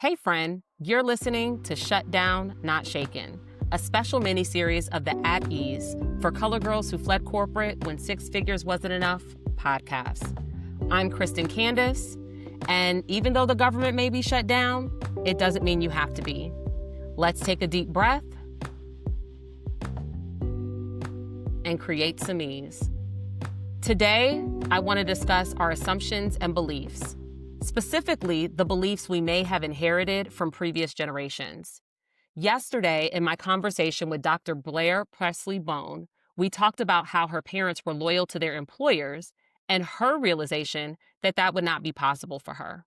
Hey friend, you're listening to Shut Down, Not Shaken, a special mini-series of the At Ease for color girls who fled corporate when six figures wasn't enough podcast. I'm Cristin Candice, and even though the government may be shut down, it doesn't mean you have to be. Let's take a deep breath and create some ease. Today, I want to discuss our assumptions and beliefs. Specifically, the beliefs we may have inherited from previous generations. Yesterday, in my conversation with Dr. Blair Presley Bone, we talked about how her parents were loyal to their employers and her realization that that would not be possible for her.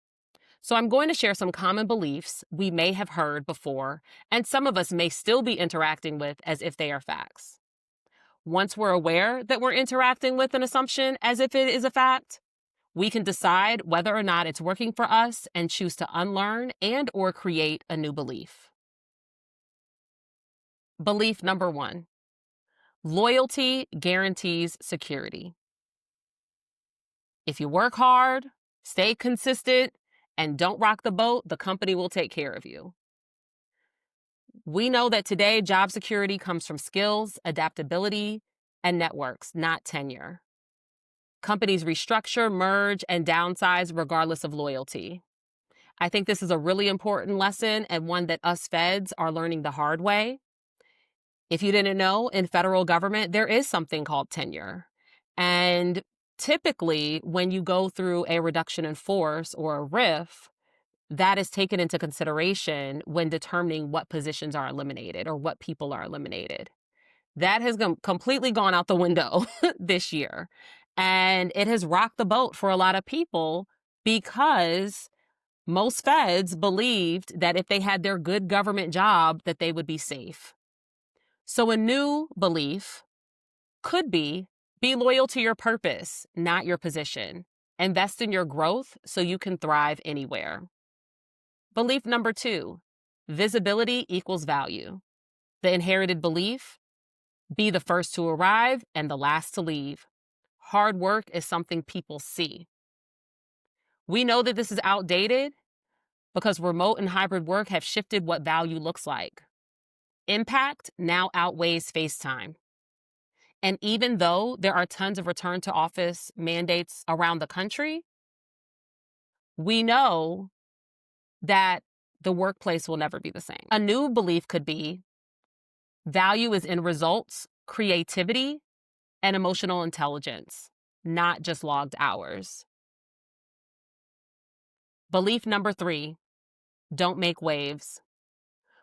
So I'm going to share some common beliefs we may have heard before, and some of us may still be interacting with as if they are facts. Once we're aware that we're interacting with an assumption as if it is a fact, we can decide whether or not it's working for us and choose to unlearn and or create a new belief. Belief number 1, loyalty guarantees security. If you work hard, stay consistent, and don't rock the boat, the company will take care of you. We know that today job security comes from skills, adaptability, and networks, not tenure. Companies restructure, merge, and downsize regardless of loyalty. I think this is a really important lesson and one that us feds are learning the hard way. If you didn't know, in federal government, there is something called tenure. And typically, when you go through a reduction in force or a RIF, that is taken into consideration when determining what positions are eliminated or what people are eliminated. That has completely gone out the window this year. And it has rocked the boat for a lot of people because most feds believed that if they had their good government job, that they would be safe. So a new belief could be loyal to your purpose, not your position. Invest in your growth so you can thrive anywhere. Belief number 2, visibility equals value. The inherited belief, be the first to arrive and the last to leave. Hard work is something people see. We know that this is outdated because remote and hybrid work have shifted what value looks like. Impact now outweighs face time. And even though there are tons of return to office mandates around the country, we know that the workplace will never be the same. A new belief could be value is in results, creativity, and emotional intelligence, not just logged hours. Belief number 3, don't make waves.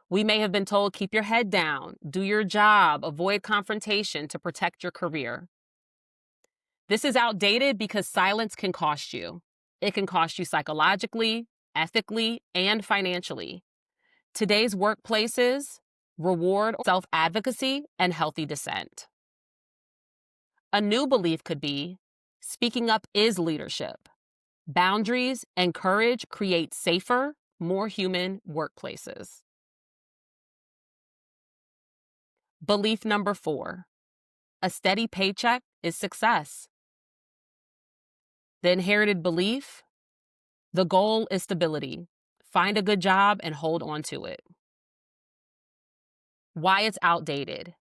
We may have been told keep your head down, do your job, avoid confrontation to protect your career. This is outdated because silence can cost you. It can cost you psychologically, ethically, and financially. Today's workplaces reward self-advocacy and healthy dissent. A new belief could be speaking up is leadership. Boundaries and courage create safer, more human workplaces. Belief number 4, a steady paycheck is success. The inherited belief, the goal is stability. Find a good job and hold on to it. Why it's outdated.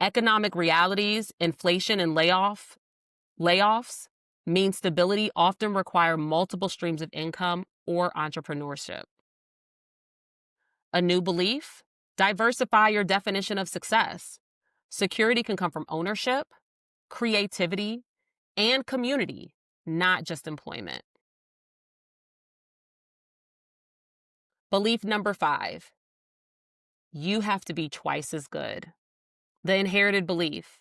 Economic realities, inflation, and layoffs mean stability often require multiple streams of income or entrepreneurship. A new belief, diversify your definition of success. Security can come from ownership, creativity, and community, not just employment. Belief number 5, you have to be twice as good. The inherited belief,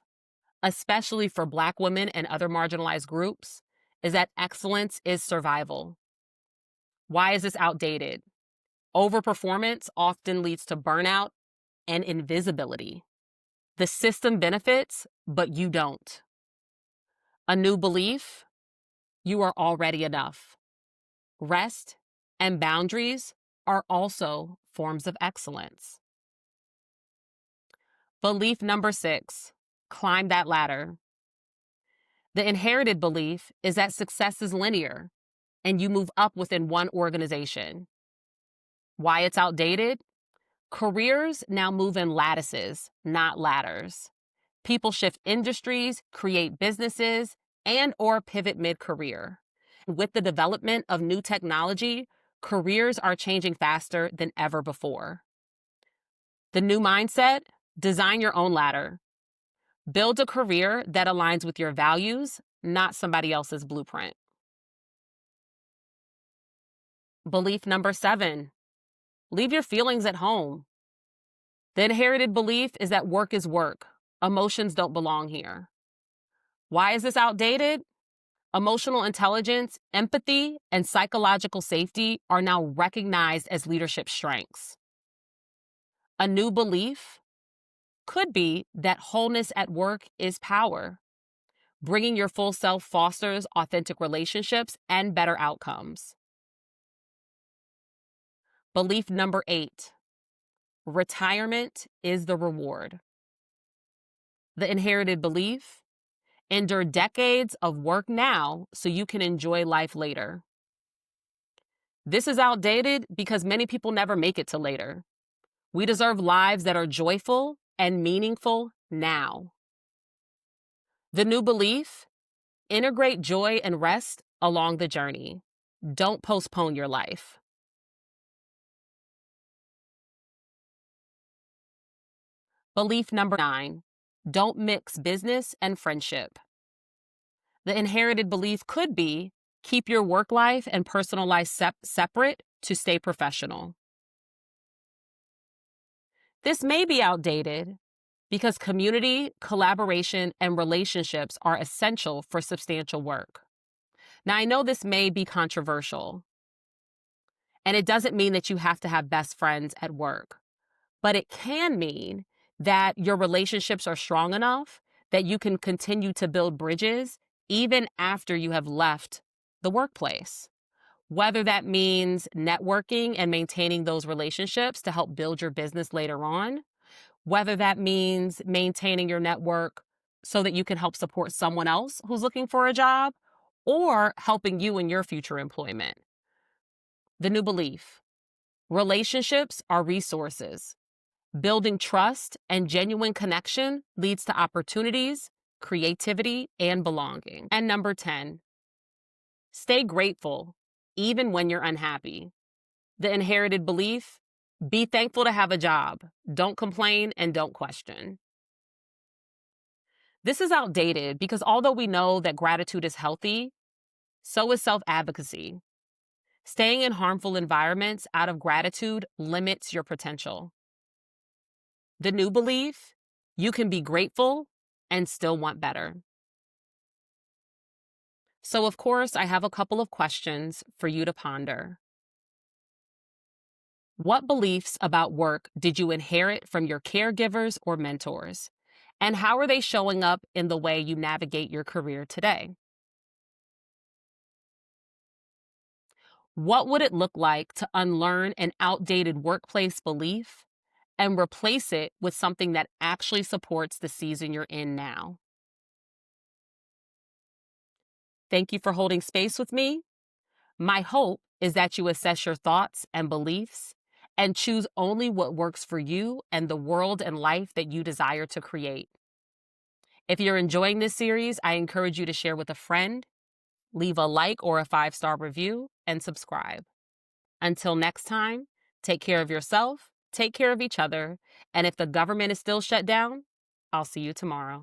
especially for Black women and other marginalized groups, is that excellence is survival. Why is this outdated? Overperformance often leads to burnout and invisibility. The system benefits, but you don't. A new belief, you are already enough. Rest and boundaries are also forms of excellence. Belief number 6, climb that ladder. The inherited belief is that success is linear and you move up within one organization. Why it's outdated? Careers now move in lattices, not ladders. People shift industries, create businesses, and or pivot mid-career. With the development of new technology, careers are changing faster than ever before. The new mindset: design your own ladder. Build a career that aligns with your values, not somebody else's blueprint. Belief number 7, leave your feelings at home. The inherited belief is that work is work. Emotions don't belong here. Why is this outdated? Emotional intelligence, empathy, and psychological safety are now recognized as leadership strengths. A new belief could be that wholeness at work is power. Bringing your full self fosters authentic relationships and better outcomes. Belief number 8, retirement is the reward. The inherited belief: endure decades of work now so you can enjoy life later. This is outdated because many people never make it to later. We deserve lives that are joyful and meaningful now. The new belief: integrate joy and rest along the journey. Don't postpone your life. Belief number 9, don't mix business and friendship. The inherited belief could be keep your work life and personal life separate to stay professional. This may be outdated because community, collaboration, and relationships are essential for substantial work. Now, I know this may be controversial, and it doesn't mean that you have to have best friends at work, but it can mean that your relationships are strong enough that you can continue to build bridges even after you have left the workplace. Whether that means networking and maintaining those relationships to help build your business later on, whether that means maintaining your network so that you can help support someone else who's looking for a job, or helping you in your future employment. The new belief: relationships are resources. Building trust and genuine connection leads to opportunities, creativity, and belonging. And number 10, stay grateful even when you're unhappy. The inherited belief: be thankful to have a job. Don't complain and don't question. This is outdated because although we know that gratitude is healthy, so is self-advocacy. Staying in harmful environments out of gratitude limits your potential. The new belief: you can be grateful and still want better. So, of course, I have a couple of questions for you to ponder. What beliefs about work did you inherit from your caregivers or mentors? And how are they showing up in the way you navigate your career today? What would it look like to unlearn an outdated workplace belief and replace it with something that actually supports the season you're in now? Thank you for holding space with me. My hope is that you assess your thoughts and beliefs and choose only what works for you and the world and life that you desire to create. If you're enjoying this series, I encourage you to share with a friend, leave a like or a 5-star review, and subscribe. Until next time, take care of yourself, take care of each other, and if the government is still shut down, I'll see you tomorrow.